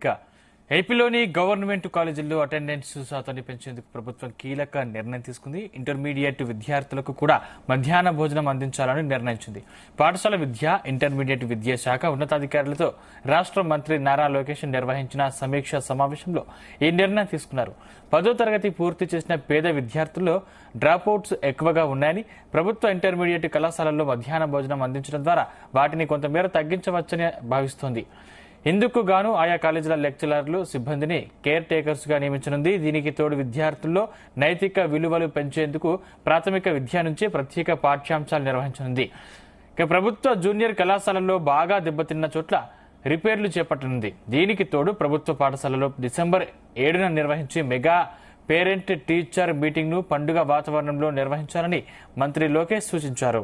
ఇక ఏపీలోని గవర్నమెంట్ కాలేజీల్లో అటెండెన్స్ శాతాన్ని పెంచేందుకు ప్రభుత్వం కీలక నిర్ణయం తీసుకుంది. ఇంటర్మీడియట్ విద్యార్థులకు కూడా మధ్యాహ్న భోజనం అందించాలని నిర్ణయించింది. పాఠశాల విద్య, ఇంటర్మీడియట్ విద్యా శాఖ ఉన్నతాధికారులతో రాష్ట్ర మంత్రి నారా లోకేష్ నిర్వహించిన సమీక్ష సమావేశంలో ఈ నిర్ణయం తీసుకున్నారు. 10వ తరగతి పూర్తి చేసిన పేద విద్యార్థుల్లో డ్రాప్అవుట్స్ ఎక్కువగా ఉన్నాయని, ప్రభుత్వ ఇంటర్మీడియట్ కళాశాలల్లో మధ్యాహ్న భోజనం అందించడం ద్వారా వాటిని కొంతమేర తగ్గించవచ్చని భావిస్తోంది. ఇందుకు గాను ఆయా కాలేజీల లెక్చరర్లు, సిబ్బందిని కేర్ టేకర్స్ గా నియమించనుంది. దీనికి తోడు విద్యార్థుల్లో నైతిక విలువలు పెంచేందుకు ప్రాథమిక విద్య నుంచే ప్రత్యేక పాఠ్యాంశాలు నిర్వహించనుంది. ఇక ప్రభుత్వ జూనియర్ కళాశాలల్లో బాగా దెబ్బతిన్న చోట్ల రిపేర్లు చేపట్టనుంది. దీనికి తోడు ప్రభుత్వ పాఠశాలలో డిసెంబర్ 7న నిర్వహించే మెగా పేరెంట్ టీచర్ మీటింగ్ ను పండుగ వాతావరణంలో నిర్వహించాలని మంత్రి లోకేష్ సూచించారు.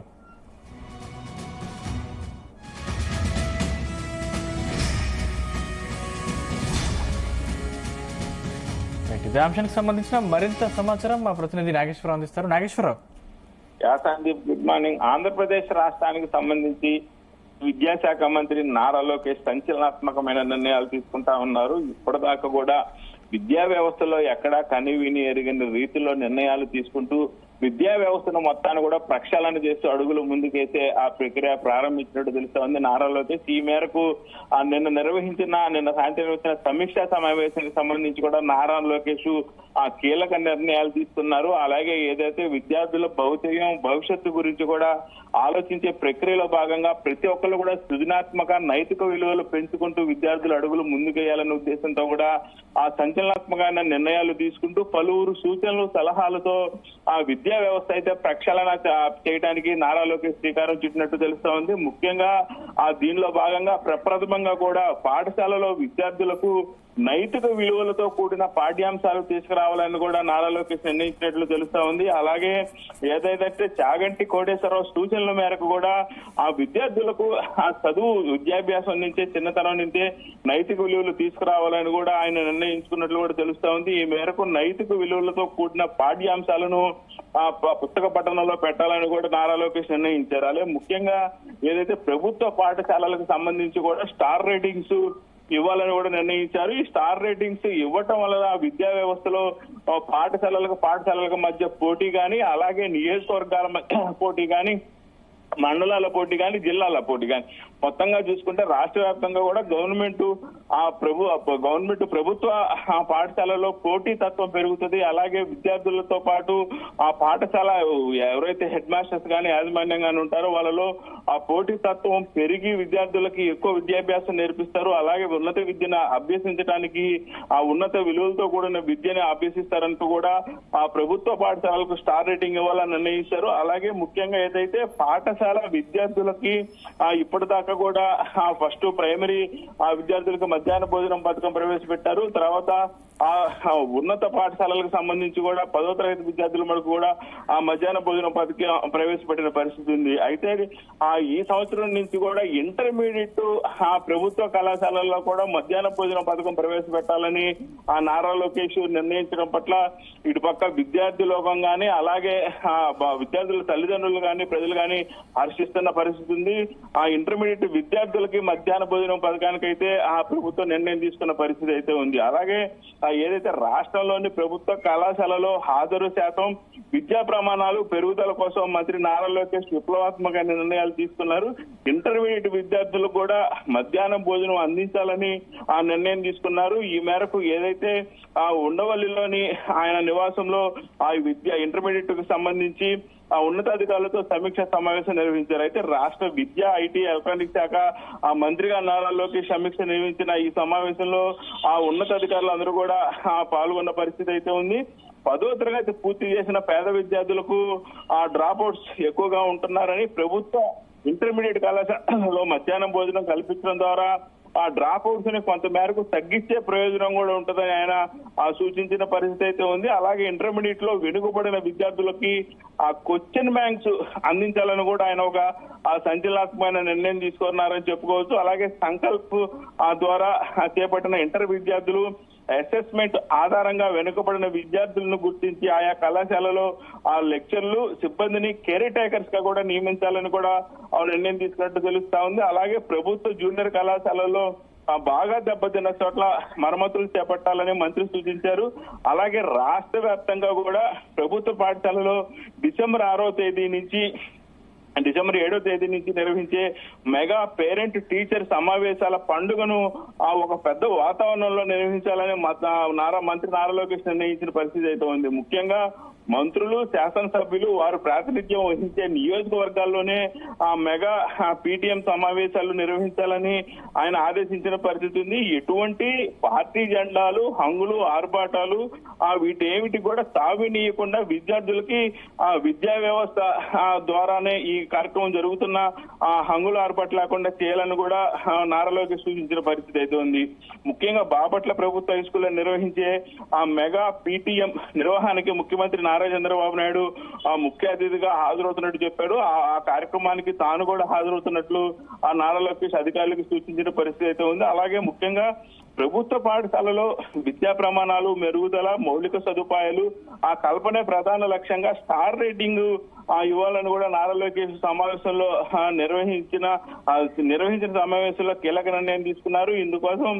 ఇదే అంశానికి సంబంధించిన మరింత సమాచారం మా ప్రతినిధి నాగేశ్వరరావు అందిస్తారు. నాగేశ్వరరావు. Sandeep, good morning. ఆంధ్రప్రదేశ్ రాష్ట్రానికి సంబంధించి విద్యాశాఖ మంత్రి నారా లోకేష్ సంచలనాత్మకమైన నిర్ణయాలు తీసుకుంటా ఉన్నారు. ఇప్పటిదాకా కూడా విద్యా వ్యవస్థలో ఎక్కడా కని విని ఎరిగిన రీతిలో నిర్ణయాలు తీసుకుంటూ విద్యా వ్యవస్థను మొత్తాన్ని కూడా ప్రక్షాళన చేస్తూ అడుగులు ముందుకైతే ఆ ప్రక్రియ ప్రారంభించినట్టు తెలుస్తోంది. నారా లోకేష్ ఈ మేరకు నిన్న సాయంత్రం వచ్చిన సమీక్షా సమావేశానికి సంబంధించి కూడా నారా లోకేష్ ఆ కీలక నిర్ణయాలు తీసుకున్నారు. అలాగే ఏదైతే విద్యార్థుల భవిష్యత్తు గురించి కూడా ఆలోచించే ప్రక్రియలో భాగంగా ప్రతి ఒక్కరు కూడా సృజనాత్మక నైతిక విలువలు పెంచుకుంటూ విద్యార్థులు అడుగులు ముందుకేయాలనే ఉద్దేశంతో కూడా ఆ సంచలనాత్మకమైన నిర్ణయాలు తీసుకుంటూ పలువురు సూచనలు, సలహాలతో ఆ విద్యా వ్యవస్థ అయితే ప్రక్షాళన చేయడానికి నారా లోకేష్ శ్రీకారం చుట్టినట్టు తెలుస్తా ఉంది. ముఖ్యంగా దీనిలో భాగంగా ప్రప్రథమంగా కూడా పాఠశాలలో విద్యార్థులకు నైతిక విలువలతో కూడిన పాఠ్యాంశాలు తీసుకురావాలని కూడా నారా లోకేష్ నిర్ణయించినట్లు తెలుస్తా ఉంది. అలాగే ఏదైతే చాగంటి కోటేశ్వరరావు సూచనల మేరకు కూడా ఆ విద్యార్థులకు ఆ చదువు విద్యాభ్యాసం నుంచే చిన్నతనం నుంచే నైతిక విలువలు తీసుకురావాలని కూడా ఆయన నిర్ణయించుకున్నట్లు కూడా తెలుస్తా ఉంది. ఈ మేరకు నైతిక విలువలతో కూడిన పాఠ్యాంశాలను పుస్తక పఠనంలో పెట్టాలని కూడా నారా లోకేష్ నిర్ణయించారు. అలాగే ముఖ్యంగా ఏదైతే ప్రభుత్వ పాఠశాలలకు సంబంధించి కూడా స్టార్ రేటింగ్స్ ఇవ్వాలని కూడా నిర్ణయించారు. ఈ స్టార్ రేటింగ్స్ ఇవ్వటం వల్ల విద్యా వ్యవస్థలో పాఠశాలలకు మధ్య పోటీ గాని, అలాగే నియోజకవర్గాల మధ్య పోటీ గాని, మండలాల పోటీ కానీ, జిల్లాల పోటీ కానీ మొత్తంగా చూసుకుంటే రాష్ట్ర వ్యాప్తంగా కూడా గవర్నమెంట్ ప్రభుత్వ పాఠశాలలో పోటీ తత్వం పెరుగుతుంది. అలాగే విద్యార్థులతో పాటు ఆ పాఠశాల ఎవరైతే హెడ్ మాస్టర్స్ కానీ యాజమాన్యం కానీ ఉంటారో వాళ్ళలో ఆ పోటీ తత్వం పెరిగి విద్యార్థులకి ఎక్కువ విద్యాభ్యాసం నేర్పిస్తారు. అలాగే ఉన్నత విద్యను అభ్యసించడానికి ఆ ఉన్నత విలువలతో కూడిన విద్యను అభ్యసిస్తారంటూ కూడా ఆ ప్రభుత్వ పాఠశాలలకు స్టార్ రేటింగ్ ఇవ్వాలని నిర్ణయించారు. అలాగే ముఖ్యంగా ఏదైతే పాఠశాల విద్యార్థులకి ఇప్పటిదాకా కూడా ఫస్ట్ ప్రైమరీ విద్యార్థులకు మధ్యాహ్న భోజనం పథకం ప్రవేశపెట్టారు. తర్వాత ఉన్నత పాఠశాలలకు సంబంధించి కూడా 10వ తరగతి విద్యార్థుల వరకు కూడా ఆ మధ్యాహ్న భోజనం పథకం ప్రవేశపెట్టిన పరిస్థితి ఉంది. అయితే ఈ సంవత్సరం నుంచి కూడా ఇంటర్మీడియట్ ప్రభుత్వ కళాశాలల్లో కూడా మధ్యాహ్న భోజన పథకం ప్రవేశపెట్టాలని నారా లోకేష్ నిర్ణయించడం పట్ల ఇటుపక్క విద్యార్థి లోకం గానీ, అలాగే విద్యార్థుల తల్లిదండ్రులు కానీ, ప్రజలు కానీ హర్షిస్తున్న పరిస్థితి ఉంది. ఆ ఇంటర్మీడియట్ విద్యార్థులకి మధ్యాహ్న భోజనం పథకానికైతే ప్రభుత్వం నిర్ణయం తీసుకున్న పరిస్థితి అయితే ఉంది. అలాగే ఏదైతే రాష్ట్రంలోని ప్రభుత్వ కళాశాలలో హాజరు శాతం, విద్యా ప్రమాణాలు పెరుగుదల కోసం మంత్రి నారా లోకేష్ విప్లవాత్మక నిర్ణయాలు తీసుకున్నారు. ఇంటర్మీడియట్ విద్యార్థులకు కూడా మధ్యాహ్నం భోజనం అందించాలని నిర్ణయం తీసుకున్నారు. ఈ మేరకు ఏదైతే ఉండవల్లిలోని ఆయన నివాసంలో ఇంటర్మీడియట్ కు సంబంధించి ఉన్నతాధికారులతో సమీక్ష సమావేశం నిర్వహించారు. అయితే రాష్ట్ర విద్య, ఐటీ, ఎలక్ట్రానిక్ శాఖ మంత్రిగా నారా లోకేష్ సమీక్ష నిర్వహించిన ఈ సమావేశంలో ఉన్నతాధికారులు అందరూ కూడా పాల్గొన్న పరిస్థితి అయితే ఉంది. 10వ తరగతి పూర్తి చేసిన పేద విద్యార్థులకు డ్రాప్అవుట్స్ ఎక్కువగా ఉంటున్నారని, ప్రభుత్వ ఇంటర్మీడియట్ కళాశాలలో మధ్యాహ్నం భోజనం కల్పించడం ద్వారా ఆ డ్రాప్అవుట్స్ ని కొంత మేరకు తగ్గించే ప్రయోజనం కూడా ఉంటుందని ఆయన సూచించిన పరిస్థితి అయితే ఉంది. అలాగే ఇంటర్మీడియట్ లో వెనుకబడిన విద్యార్థులకి ఆ క్వశ్చన్ బ్యాంక్స్ అందించాలని కూడా ఆయన ఒక సంచలనాత్మకమైన నిర్ణయం తీసుకున్నారని చెప్పుకోవచ్చు. అలాగే సంకల్ప్ ద్వారా చేపట్టిన ఇంటర్ విద్యార్థులు అసెస్మెంట్ ఆధారంగా వెనుకబడిన విద్యార్థులను గుర్తించి ఆయా కళాశాలలో ఆ లెక్చర్లు, సిబ్బందిని కేర్ టేకర్స్ గా కూడా నియమించాలని కూడా నిర్ణయం తీసుకున్నట్టు తెలుస్తా ఉంది. అలాగే ప్రభుత్వ జూనియర్ కళాశాలలో బాగా దెబ్బతిన్న చోట్ల మరమ్మతులు చేపట్టాలని మంత్రి సూచించారు. అలాగే రాష్ట్ర వ్యాప్తంగా కూడా ప్రభుత్వ పాఠశాలలో డిసెంబర్ 6వ తేదీ నుంచి డిసెంబర్ 7వ తేదీ నుంచి నిర్వహించే మెగా పేరెంట్ టీచర్ సమావేశాల పండుగను ఒక పెద్ద వాతావరణంలో నిర్వహించాలని మంత్రి నారా లోకేష్ నిర్ణయించిన పరిస్థితి అయితే ఉంది. ముఖ్యంగా మంత్రులు, శాసనసభ్యులు వారు ప్రాతినిధ్యం వహించే నియోజకవర్గాల్లోనే ఆ మెగా పీటీఎం సమావేశాలు నిర్వహించాలని ఆయన ఆదేశించిన పరిస్థితి ఉంది. ఎటువంటి పార్టీ జెండాలు, హంగులు, ఆర్భాటాలు వీటేమిటి కూడా తావినీయకుండా విద్యార్థులకి విద్యా వ్యవస్థ ద్వారానే ఈ కార్యక్రమం జరుగుతున్న హంగులు ఆర్భాట్లు లేకుండా చేయాలని కూడా నారా లోకేష్ సూచించిన పరిస్థితి అయితే ఉంది. ముఖ్యంగా బాపట్ల ప్రభుత్వ హై స్కూల్లో నిర్వహించే ఆ మెగా పీటీఎం నిర్వహణకి ముఖ్యమంత్రి నారా చంద్రబాబు నాయుడు ముఖ్య అతిథిగా హాజరవుతున్నట్టు చెప్పాడు. ఆ కార్యక్రమానికి తాను కూడా హాజరవుతున్నట్లు ఆ నారా లోకేష్ అధికారులకు సూచించిన పరిస్థితి అయితే ఉంది. అలాగే ముఖ్యంగా ప్రభుత్వ పాఠశాలలో విద్యా ప్రమాణాలు మెరుగుదల, మౌలిక సదుపాయాలు ఆ కల్పనే ప్రధాన లక్ష్యంగా స్టార్ రేటింగ్ ఇవ్వాలని కూడా నారా లోకేష్ సమావేశంలో నిర్వహించిన సమావేశంలో కీలక నిర్ణయం తీసుకున్నారు. ఇందుకోసం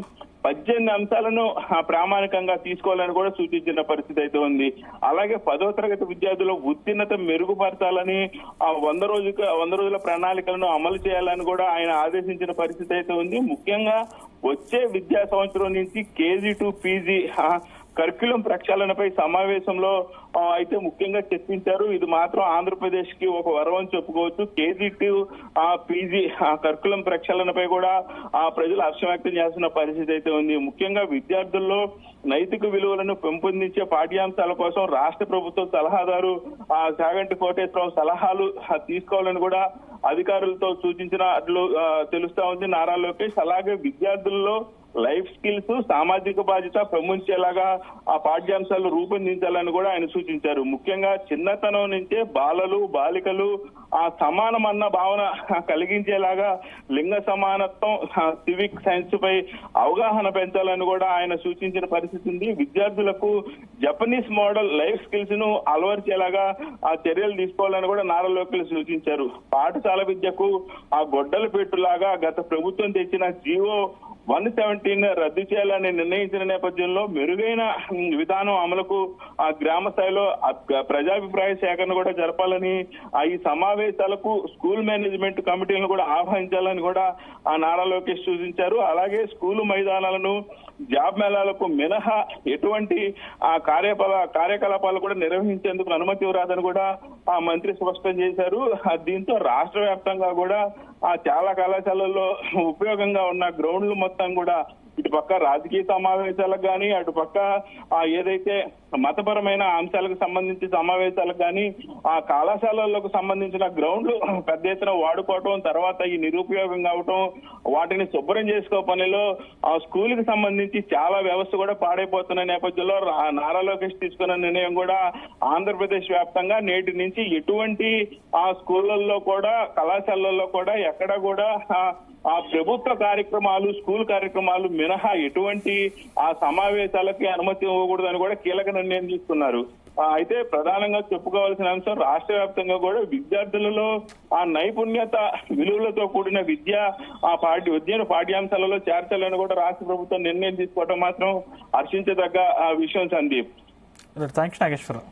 18 అంశాలను ప్రామాణికంగా తీసుకోవాలని కూడా సూచించిన పరిస్థితి అయితే ఉంది. అలాగే 10వ తరగతి విద్యార్థుల ఉత్తీర్ణత మెరుగుపరచాలని 100 రోజుల ప్రణాళికలను అమలు చేయాలని కూడా ఆయన ఆదేశించిన పరిస్థితి అయితే ఉంది. ముఖ్యంగా వచ్చే విద్యా సంవత్సరం నుంచి కేజీ టు పీజీ కరిక్యులం ప్రక్షాళనపై సమావేశంలో అయితే ముఖ్యంగా చర్చించారు. ఇది మాత్రం ఆంధ్రప్రదేశ్ కి ఒక వరం అని చెప్పుకోవచ్చు. కేజీ టు పీజీ కరిక్యులం ప్రక్షాళనపై కూడా ప్రజలు హర్షం వ్యక్తం చేస్తున్న పరిస్థితి అయితే ఉంది. ముఖ్యంగా విద్యార్థుల్లో నైతిక విలువలను పెంపొందించే పాఠ్యాంశాల కోసం రాష్ట్ర ప్రభుత్వ సలహాదారు చాగంటి కోటేశ్వరరావు సలహాలు తీసుకోవాలని కూడా అధికారులతో సూచించినట్లు తెలుస్తా ఉంది నారా లోకేష్. అలాగే విద్యార్థుల్లో లైఫ్ స్కిల్స్, సామాజిక బాధ్యత పెంపొందించేలాగా ఆ పాఠ్యాంశాలు రూపొందించాలని కూడా ఆయన సూచించారు. ముఖ్యంగా చిన్నతనం నుంచే బాలికలు ఆ సమానం అన్న భావన కలిగించేలాగా లింగ సమానత్వం, సివిక్ సైన్స్ పై అవగాహన పెంచాలని కూడా ఆయన సూచించిన పరిస్థితి ఉంది. విద్యార్థులకు జపనీస్ మోడల్ లైఫ్ స్కిల్స్ ను అలవర్చేలాగా చర్యలు తీసుకోవాలని కూడా నారా లోకేష్ సూచించారు. పాఠశాల విద్యకు గొడ్డలు పెట్టులాగా గత ప్రభుత్వం తెచ్చిన జీవో 117 రద్దు చేయాలని నిర్ణయించిన నేపథ్యంలో మెరుగైన విధానం అమలుకు గ్రామ స్థాయిలో ప్రజాభిప్రాయ సేకరణ కూడా జరపాలని ఈ సమావేశాలకు స్కూల్ మేనేజ్మెంట్ కమిటీలను కూడా ఆహ్వానించాలని కూడా నారా లోకేష్ సూచించారు. అలాగే స్కూలు మైదానాలను జాబ్ మేళాలకు మినహా ఎటువంటి కార్యకలాపాలు కూడా నిర్వహించేందుకు అనుమతి ఇవ్వరాదని కూడా ఆ మంత్రి స్పష్టం చేశారు. దీంతో రాష్ట్ర వ్యాప్తంగా కూడా చాలా కళాశాలల్లో ఉపయోగంగా ఉన్న గ్రౌండ్లు మొత్తం కూడా ఇటు పక్క రాజకీయ సమావేశాలకు కానీ, అటు పక్క ఏదైతే మతపరమైన అంశాలకు సంబంధించి సమావేశాలకు కానీ ఆ కళాశాలలకు సంబంధించిన గ్రౌండ్లు పెద్ద ఎత్తున వాడుకోవటం, తర్వాత ఈ నిరుపయోగం కావటం, వాటిని శుభ్రం చేసుకో పనిలో ఆ స్కూల్ కి సంబంధించి చాలా వ్యవస్థ కూడా పాడైపోతున్న నేపథ్యంలో నారా లోకేష్ తీసుకున్న నిర్ణయం కూడా ఆంధ్రప్రదేశ్ వ్యాప్తంగా నేటి నుంచి ఎటువంటి స్కూళ్లలో కూడా, కళాశాలల్లో కూడా ఎక్కడ కూడా ప్రభుత్వ కార్యక్రమాలు, స్కూల్ కార్యక్రమాలు మినహా ఎటువంటి సమావేశాలకి అనుమతి ఇవ్వకూడదని కూడా కీలక నిర్ణయం తీసుకున్నారు. అయితే ప్రధానంగా చెప్పుకోవాల్సిన అంశం రాష్ట్ర వ్యాప్తంగా కూడా విద్యార్థులలో నైపుణ్యత విలువలతో కూడిన విద్యను పాఠ్యాంశాలలో చేర్చాలని కూడా రాష్ట్ర ప్రభుత్వం నిర్ణయం తీసుకోవడం మాత్రం హర్షించదగ్గ విషయం సందీప్. థ్యాంక్స్ నాగేశ్వరరావు.